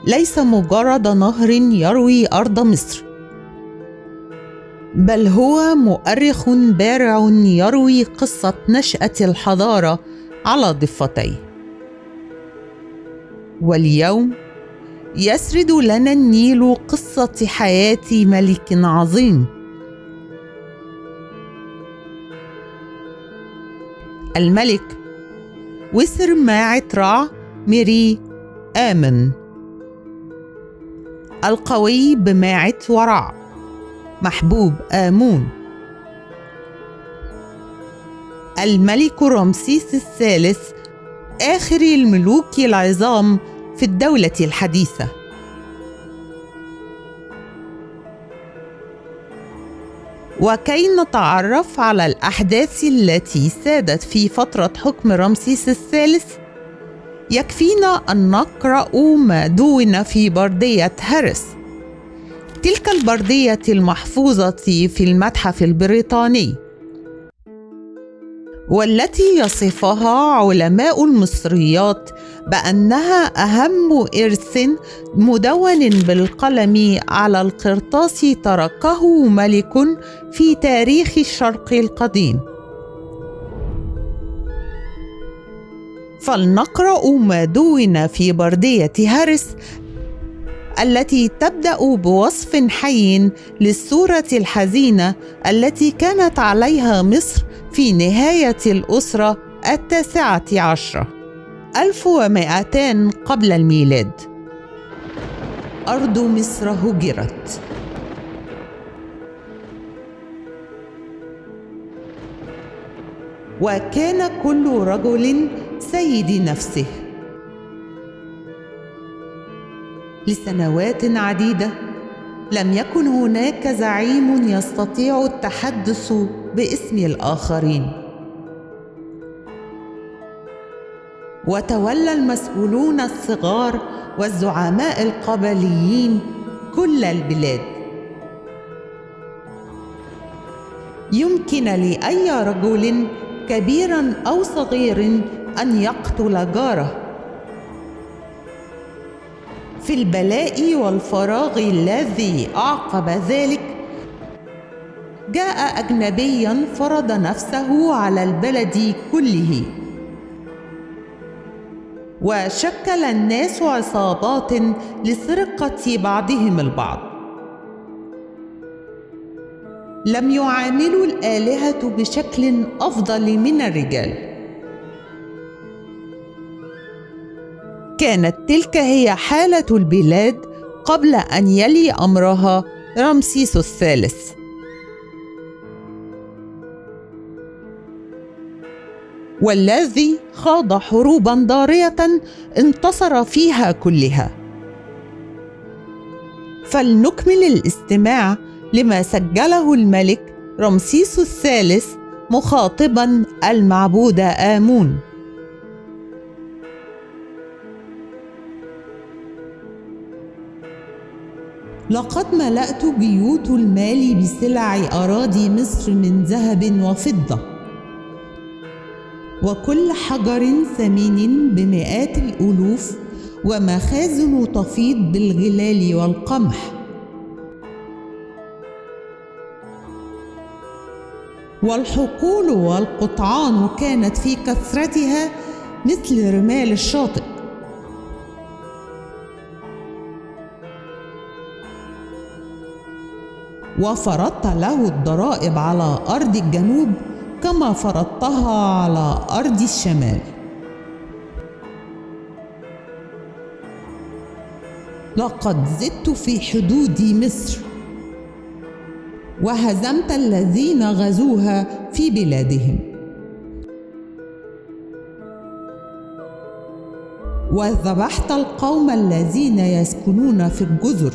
ليس مجرد نهر يروي أرض مصر، بل هو مؤرخ بارع يروي قصة نشأة الحضارة على ضفتيه. واليوم يسرد لنا النيل قصة حياة ملك عظيم. الملك وسر ماعت رع ميري آمن، القوي بماعت ورع، محبوب آمون. الملك رمسيس الثالث آخر الملوك العظام في الدولة الحديثة. وكي نتعرف على الأحداث التي سادت في فترة حكم رمسيس الثالث، يكفينا أن نقرأ ما دون في بردية هارس، تلك البردية المحفوظة في المتحف البريطاني، والتي يصفها علماء المصريات بأنها أهم إرث مدون بالقلم على القرطاس تركه ملك في تاريخ الشرق القديم. فلنقرأ ما دون في بردية هارس التي تبدأ بوصف حي للصورة الحزينة التي كانت عليها مصر في نهاية الأسرة 19 1200 قبل الميلاد. أرض مصر هجرت. وكان كل رجل سيد نفسه. لسنوات عديدة لم يكن هناك زعيم يستطيع التحدث باسم الآخرين، وتولى المسؤولون الصغار والزعماء القبليين كل البلاد. يمكن لأي رجل كبير أو صغير أن يقتل جاره. في البلاء والفراغ الذي أعقب ذلك، جاء أجنبي فرض نفسه على البلد كله، وشكل الناس عصابات لسرقة بعضهم البعض. لم يعاملوا الآلهة بشكل أفضل من الرجال. كانت تلك هي حالة البلاد قبل أن يلي أمرها رمسيس الثالث. والذي خاض حروبا ضارية انتصر فيها كلها. فلنكمل الاستماع لما سجله الملك رمسيس الثالث مخاطبا المعبود آمون. لقد ملأت بيوت المال بسلع أراضي مصر من ذهب وفضة، وكل حجر ثمين بمئات الألوف، ومخازن تفيض بالغلال والقمح. والحقول والقطعان كانت في كثرتها مثل رمال الشاطئ. وفرضت له الضرائب على أرض الجنوب كما فرضتها على أرض الشمال. لقد زدت في حدود مصر، وهزمت الذين غزوها في بلادهم، وذبحت القوم الذين يسكنون في الجزر.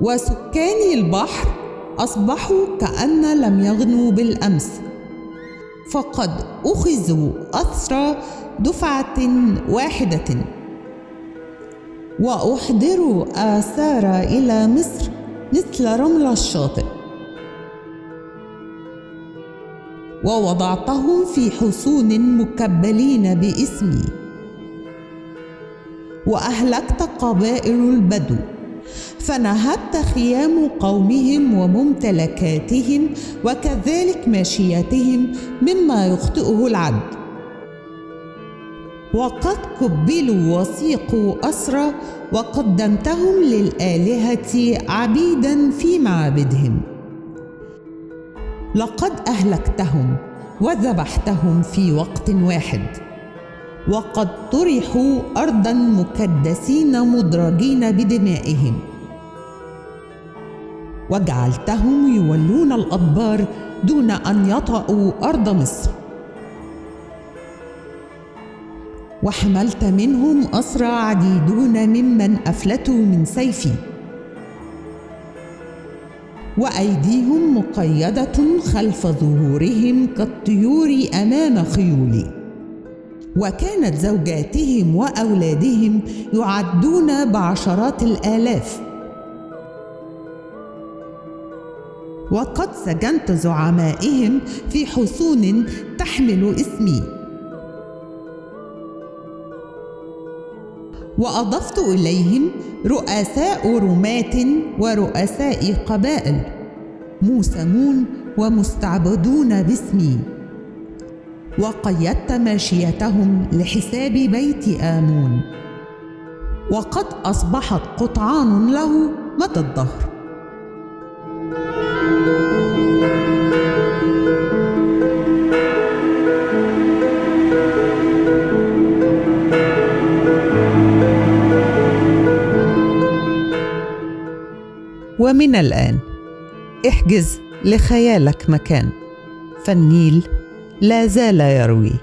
وسكان البحر أصبحوا كأن لم يغنوا بالأمس، فقد أخذوا أسرى دفعة واحدة، وأحضروا آثار إلى مصر مثل رمل الشاطئ، ووضعتهم في حصون مكبلين باسمي. وأهلكت قبائل البدو، فنهبت خيام قومهم وممتلكاتهم وكذلك ماشيتهم مما يخطئه العبد. وقد كبلوا وسيقوا أسرى، وقدمتهم للآلهة عبيدا في معابدهم. لقد أهلكتهم وذبحتهم في وقت واحد، وقد طرحوا أرضا مكدسين مدرجين بدمائهم، وجعلتهم يولون الأدبار دون أن يطأوا أرض مصر. وحملت منهم أسرى عديدون ممن أفلتوا من سيفي، وأيديهم مقيدة خلف ظهورهم كالطيور أمام خيولي، وكانت زوجاتهم وأولادهم يعدون بعشرات الآلاف. وقد سجنت زعمائهم في حصون تحمل اسمي، وأضفت إليهم رؤساء رماة ورؤساء قبائل موسمون ومستعبدون باسمي، وقيدت ماشيتهم لحساب بيت آمون، وقد أصبحت قطعان له مدى الدهر. ومن الآن احجز لخيالك مكان، فالنيل لا زال يروي.